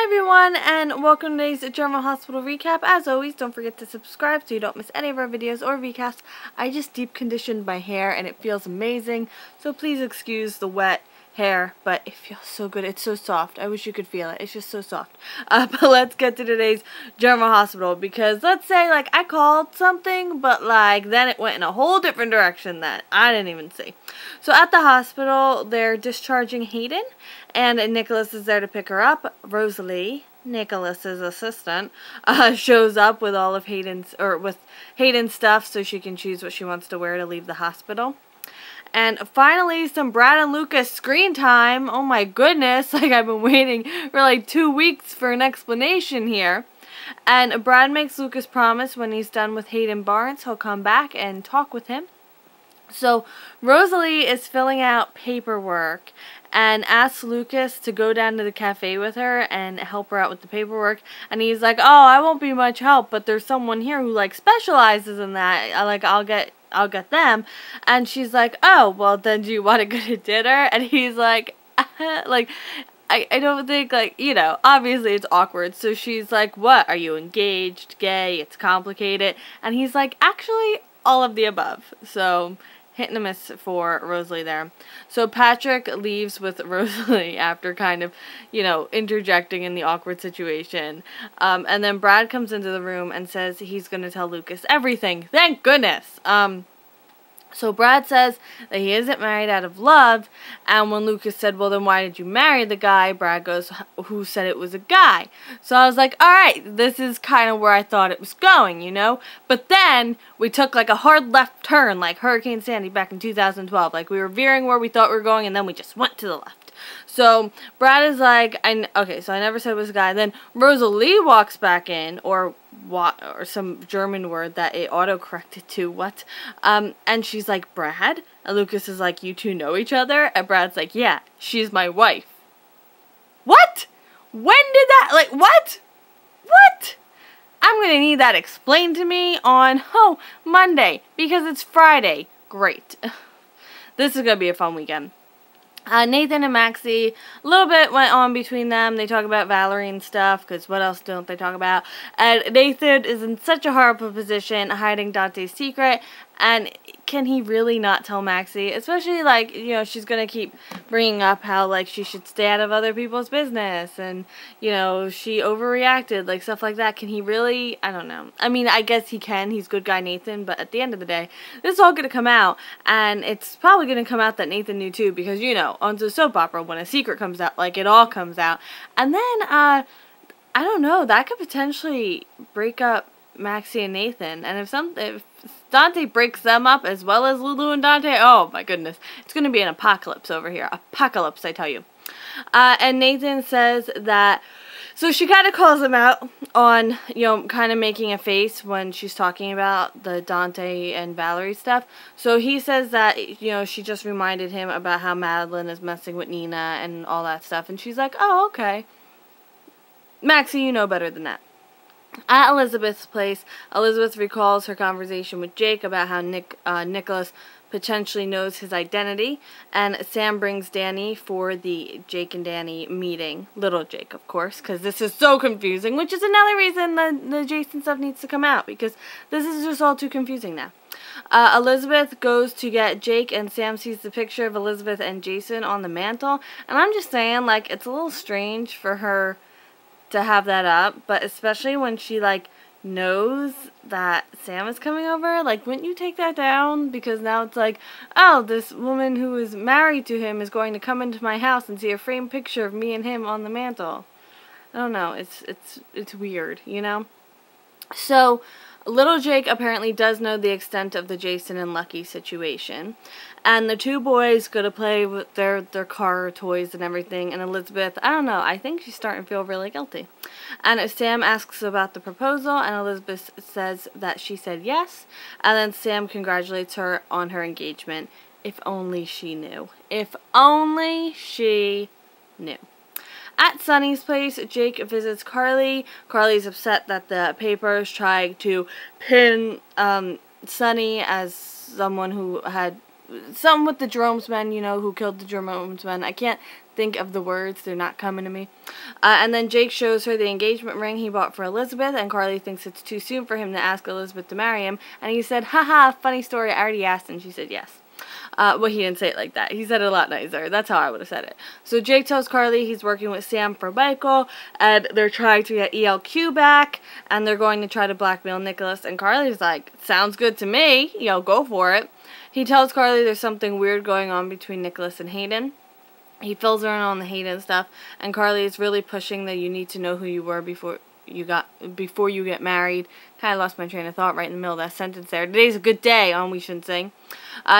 Hi everyone, and welcome to today's General Hospital recap. As always, don't forget to subscribe so you don't miss any of our videos or recasts. I just deep conditioned my hair and it feels amazing, so please excuse the wet hair, but it feels so good. It's so soft. I wish you could feel it. It's just so soft. But let's get to today's General Hospital, because let's say like I called something, but like then it went in a whole different direction that I didn't even see. So at the hospital, they're discharging Hayden, and Nicholas is there to pick her up. Rosalie, Nicholas's assistant, shows up with all of Hayden's stuff so she can choose what she wants to wear to leave the hospital. And finally, some Brad and Lucas screen time. Oh my goodness, like I've been waiting for like 2 weeks for an explanation here. And Brad makes Lucas promise when he's done with Hayden Barnes, he'll come back and talk with him. So Rosalie is filling out paperwork and asks Lucas to go down to the cafe with her and help her out with the paperwork. And he's like, oh, I won't be much help, but there's someone here who like specializes in that. I'll get them. And she's like, oh, well then do you want to go to dinner? And he's like, like, I don't think, like, you know, obviously it's awkward. So she's like, what, are you engaged, gay, it's complicated? And he's like, actually, all of the above. So hit and a miss for Rosalie there. So Patrick leaves with Rosalie after kind of, you know, interjecting in the awkward situation. And then Brad comes into the room and says he's going to tell Lucas everything. Thank goodness. So Brad says that he isn't married out of love, and when Lucas said, well then why did you marry the guy, Brad goes, who said it was a guy? So I was like, alright, this is kind of where I thought it was going, you know? But then we took like a hard left turn like Hurricane Sandy back in 2012. Like we were veering where we thought we were going and then we just went to the left. So Brad is like, okay, so I never said it was a guy. Then Rosalie walks back in, or some German word that it auto-corrected to, what? And she's like, Brad? And Lucas is like, you two know each other? And Brad's like, yeah, she's my wife. What? When did that, like, what? What? I'm gonna need that explained to me on, Monday, because it's Friday. Great. This is gonna be a fun weekend. Nathan and Maxie, a little bit went on between them. They talk about Valerie and stuff, because what else don't they talk about? And Nathan is in such a horrible position, hiding Dante's secret, and can he really not tell Maxie? Especially, like, you know, she's going to keep bringing up how, like, she should stay out of other people's business, and, you know, she overreacted, like, stuff like that. Can he really? I don't know. I mean, I guess he can. He's good guy Nathan, but at the end of the day, this is all going to come out, and it's probably going to come out that Nathan knew too, because, you know, on the soap opera, when a secret comes out, like, it all comes out. And then, I don't know, that could potentially break up Maxie and Nathan, and if Dante breaks them up as well as Lulu and Dante, oh my goodness, it's going to be an apocalypse over here. Apocalypse, I tell you. And Nathan says that, so she kind of calls him out on, you know, kind of making a face when she's talking about the Dante and Valerie stuff. So he says that, you know, she just reminded him about how Madeline is messing with Nina and all that stuff. And she's like, oh, okay. Maxie, you know better than that. At Elizabeth's place, Elizabeth recalls her conversation with Jake about how Nicholas potentially knows his identity, and Sam brings Danny for the Jake and Danny meeting. Little Jake, of course, because this is so confusing, which is another reason the Jason stuff needs to come out, because this is just all too confusing now. Elizabeth goes to get Jake, and Sam sees the picture of Elizabeth and Jason on the mantle, and I'm just saying, like, it's a little strange for her to have that up, but especially when she, like, knows that Sam is coming over, like, wouldn't you take that down? Because now it's like, oh, this woman who is married to him is going to come into my house and see a framed picture of me and him on the mantle. I don't know, it's weird, you know? So, little Jake apparently does know the extent of the Jason and Lucky situation. And the two boys go to play with their car toys and everything. And Elizabeth, I don't know, I think she's starting to feel really guilty. And Sam asks about the proposal, and Elizabeth says that she said yes. And then Sam congratulates her on her engagement. If only she knew. If only she knew. At Sunny's place, Jake visits Carly. Carly's upset that the paper is trying to pin Sunny as someone who had something with the Jerome's men, you know, who killed the Jerome's men. I can't think of the words. They're not coming to me. And then Jake shows her the engagement ring he bought for Elizabeth, and Carly thinks it's too soon for him to ask Elizabeth to marry him. And he said, haha, funny story, I already asked, and she said yes. Well, he didn't say it like that. He said it a lot nicer. That's how I would have said it. So Jake tells Carly he's working with Sam for Michael, and they're trying to get ELQ back, and they're going to try to blackmail Nicholas. And Carly's like, sounds good to me. You know, go for it. He tells Carly there's something weird going on between Nicholas and Hayden. He fills her in on the Hayden stuff, and Carly is really pushing that you need to know who you were before you get married. Kind of lost my train of thought right in the middle of that sentence there. Today's a good day on We Shouldn't Sing.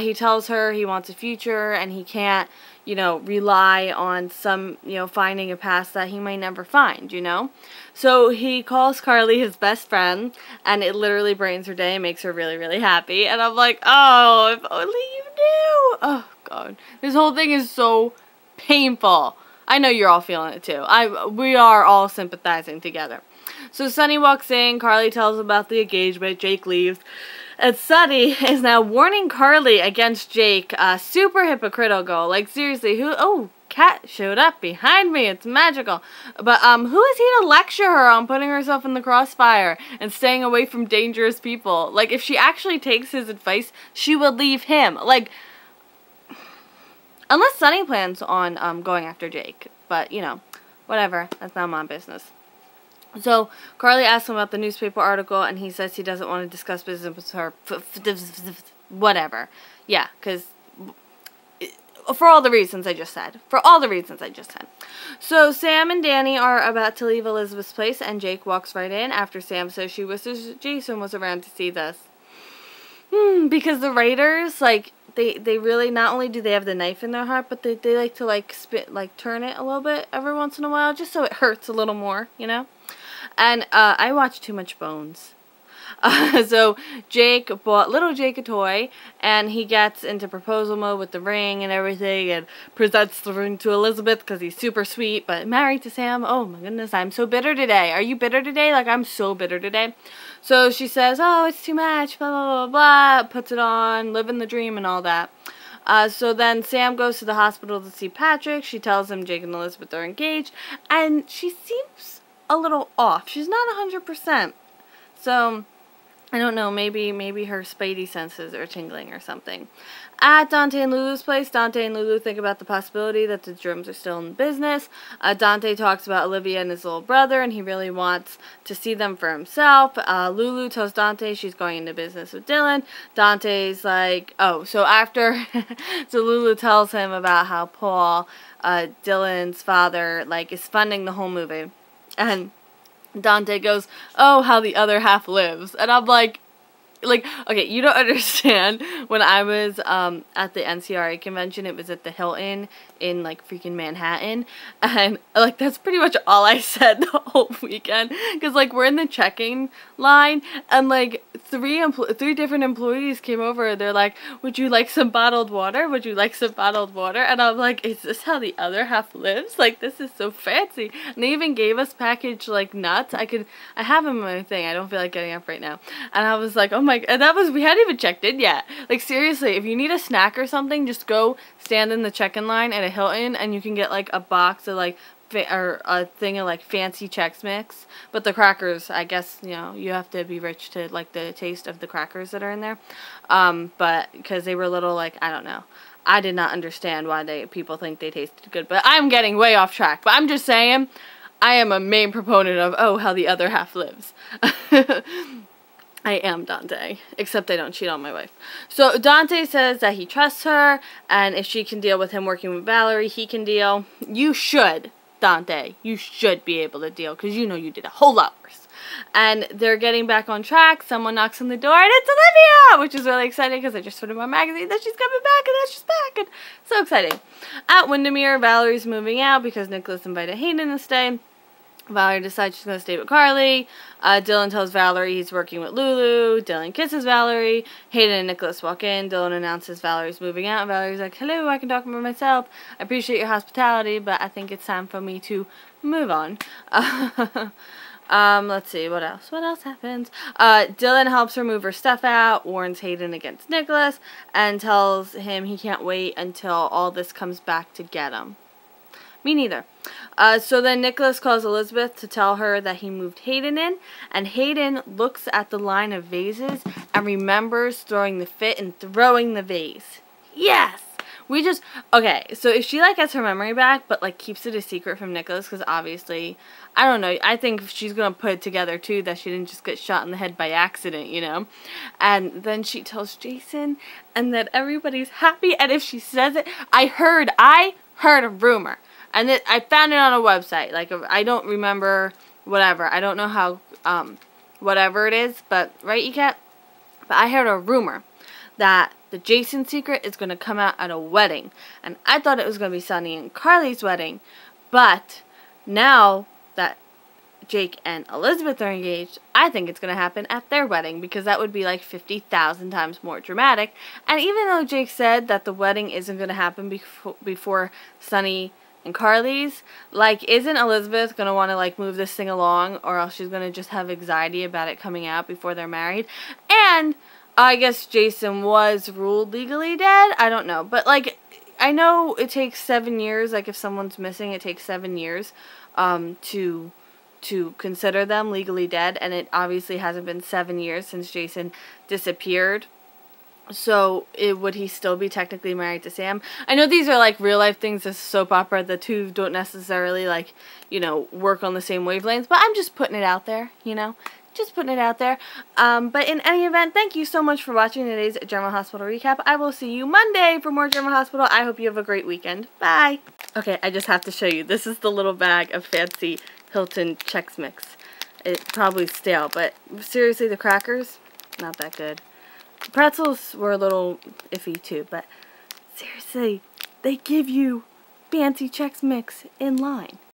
He tells her he wants a future, and he can't, you know, rely on some, you know, finding a past that he might never find, you know. So he calls Carly his best friend, and it literally brightens her day and makes her really, really happy. And I'm like, oh, if only you knew. Oh, God. This whole thing is so painful. I know you're all feeling it too. We are all sympathizing together. So Sunny walks in, Carly tells him about the engagement, Jake leaves, and Sunny is now warning Carly against Jake. Super hypocritical. Like, seriously, Kat showed up behind me. It's magical. But who is he to lecture her on putting herself in the crossfire and staying away from dangerous people? Like, if she actually takes his advice, she would leave him. Like, unless Sunny plans on going after Jake. But, you know, whatever. That's not my business. So, Carly asks him about the newspaper article, and he says he doesn't want to discuss business with her. Whatever. Yeah, because for all the reasons I just said. So, Sam and Danny are about to leave Elizabeth's place, and Jake walks right in after Sam says she wishes Jason was around to see this. Because the writers, like, they really, not only do they have the knife in their heart, but they like to, like, turn it a little bit every once in a while, just so it hurts a little more, you know? And, I watch too much Bones. So, Jake bought little Jake a toy, and he gets into proposal mode with the ring and everything, and presents the ring to Elizabeth, because he's super sweet, but married to Sam, oh my goodness, I'm so bitter today. Are you bitter today? Like, I'm so bitter today. So, she says, oh, it's too much, blah, blah, blah, blah, puts it on, living the dream and all that. So then Sam goes to the hospital to see Patrick. She tells him Jake and Elizabeth are engaged, and she seems a little off. She's not 100%. So, I don't know, maybe her spidey senses are tingling or something. At Dante and Lulu's place, Dante and Lulu think about the possibility that the Jeromes are still in business. Dante talks about Olivia and his little brother, and he really wants to see them for himself. Lulu tells Dante she's going into business with Dylan. Dante's like, oh, so after, so Lulu tells him about how Paul, Dylan's father, like, is funding the whole movie. And Dante goes, oh, how the other half lives. And I'm like, okay, you don't understand. When I was at the NCRA convention, it was at the Hilton in, like, freaking Manhattan. And, like, that's pretty much all I said the whole weekend. Because, like, we're in the checking line, and, like, three different employees came over. They're like, would you like some bottled water? Would you like some bottled water? And I'm like, is this how the other half lives? Like, this is so fancy. And they even gave us packaged, like, nuts. I have them in my thing. I don't feel like getting up right now. And I was like, oh my, and we hadn't even checked in yet. Like, seriously, if you need a snack or something, just go stand in the check-in line at a Hilton, and you can get, like, a box of, like, or a thing of, like, fancy Chex Mix. But the crackers, I guess, you know, you have to be rich to like the taste of the crackers that are in there. But because they were little, like, I don't know. I did not understand why people think they tasted good. But I'm getting way off track. But I'm just saying, I am a main proponent of, oh, how the other half lives. I am Dante, except I don't cheat on my wife. So Dante says that he trusts her, and if she can deal with him working with Valerie, he can deal. You should, Dante. You should be able to deal, because you know you did a whole lot worse. And they're getting back on track. Someone knocks on the door, and it's Olivia, which is really exciting, because I just read in my magazine that she's coming back, and that she's back, and so exciting. At Windermere, Valerie's moving out because Nicholas invited Hayden to stay. Valerie decides she's going to stay with Carly. Dylan tells Valerie he's working with Lulu. Dylan kisses Valerie. Hayden and Nicholas walk in. Dylan announces Valerie's moving out. Valerie's like, hello, I can talk about myself. I appreciate your hospitality, but I think it's time for me to move on. Let's see, what else? What else happens? Dylan helps her move her stuff out, warns Hayden against Nicholas, and tells him he can't wait until all this comes back to get him. Me neither. So then Nicholas calls Elizabeth to tell her that he moved Hayden in, and Hayden looks at the line of vases and remembers throwing the fit and throwing the vase. Yes! Okay, so if she, like, gets her memory back, but, like, keeps it a secret from Nicholas, because obviously, I don't know, I think she's going to put it together, too, that she didn't just get shot in the head by accident, you know? And then she tells Jason, and that everybody's happy, and if she says it, I heard a rumor, and I found it on a website, like, I don't remember, whatever, I don't know how, whatever it is, but, right, you can't? But I heard a rumor that the Jason secret is going to come out at a wedding. And I thought it was going to be Sunny and Carly's wedding. But now that Jake and Elizabeth are engaged, I think it's going to happen at their wedding. Because that would be like 50,000 times more dramatic. And even though Jake said that the wedding isn't going to happen before Sunny and Carly's, like, isn't Elizabeth going to want to, like, move this thing along? Or else she's going to just have anxiety about it coming out before they're married. And I guess Jason was ruled legally dead. I don't know. But, like, I know it takes 7 years. Like, if someone's missing, it takes 7 years to consider them legally dead. And it obviously hasn't been 7 years since Jason disappeared. So, would he still be technically married to Sam? I know these are, like, real-life things. This soap opera. The two don't necessarily, like, you know, work on the same wavelengths. But I'm just putting it out there, you know. Just putting it out there. But in any event, thank you so much for watching today's General Hospital recap. I will see you Monday for more General Hospital. I hope you have a great weekend. Bye. Okay, I just have to show you. This is the little bag of fancy Hilton Chex Mix. It's probably stale, but seriously, the crackers, not that good. The pretzels were a little iffy too, but seriously, they give you fancy Chex Mix in line.